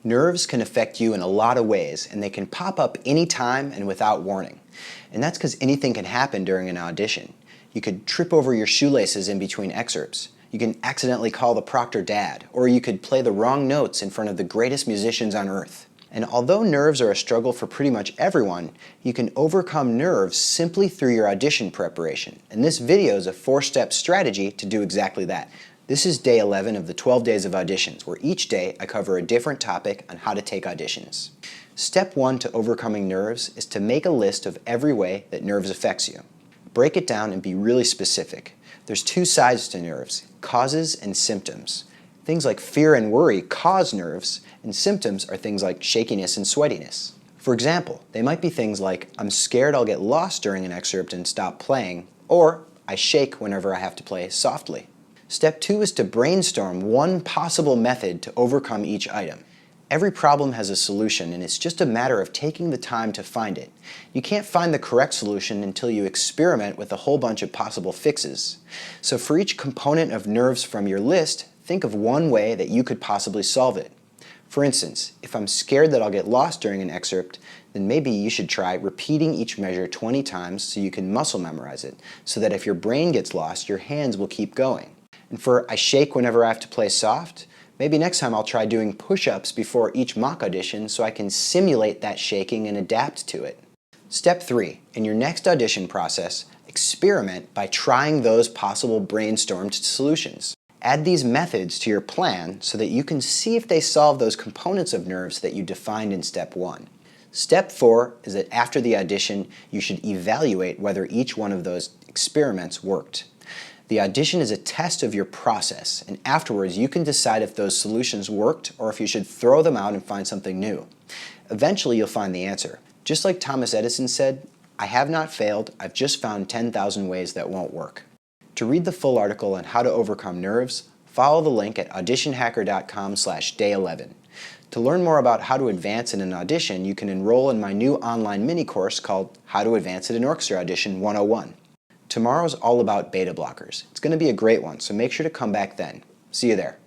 Nerves can affect you in a lot of ways, and they can pop up anytime and without warning. And that's because anything can happen during an audition. You could trip over your shoelaces in between excerpts. You can accidentally call the proctor dad, or you could play the wrong notes in front of the greatest musicians on earth. And although nerves are a struggle for pretty much everyone, you can overcome nerves simply through your audition preparation. And this video is a 4-step strategy to do exactly that. This is day 11 of the 12 days of auditions, where each day I cover a different topic on how to take auditions. Step 1 to overcoming nerves is to make a list of every way that nerves affects you. Break it down and be really specific. There's 2 sides to nerves, causes and symptoms. Things like fear and worry cause nerves, and symptoms are things like shakiness and sweatiness. For example, they might be things like, I'm scared I'll get lost during an excerpt and stop playing, or I shake whenever I have to play softly. Step 2 is to brainstorm one possible method to overcome each item. Every problem has a solution, and it's just a matter of taking the time to find it. You can't find the correct solution until you experiment with a whole bunch of possible fixes. So for each component of nerves from your list, think of one way that you could possibly solve it. For instance, if I'm scared that I'll get lost during an excerpt, then maybe you should try repeating each measure 20 times so you can muscle memorize it, so that if your brain gets lost, your hands will keep going. And for I shake whenever I have to play soft, maybe next time I'll try doing push-ups before each mock audition so I can simulate that shaking and adapt to it. Step 3. In your next audition process, experiment by trying those possible brainstormed solutions. Add these methods to your plan so that you can see if they solve those components of nerves that you defined in Step 1. Step 4 is that after the audition, you should evaluate whether each one of those experiments worked. The audition is a test of your process, and afterwards you can decide if those solutions worked or if you should throw them out and find something new. Eventually you'll find the answer. Just like Thomas Edison said, I have not failed, I've just found 10,000 ways that won't work. To read the full article on how to overcome nerves, follow the link at auditionhacker.com/day11. To learn more about how to advance in an audition, you can enroll in my new online mini course called How to Advance at an Orchestra Audition 101. Tomorrow's all about beta blockers. It's going to be a great one, so make sure to come back then. See you there.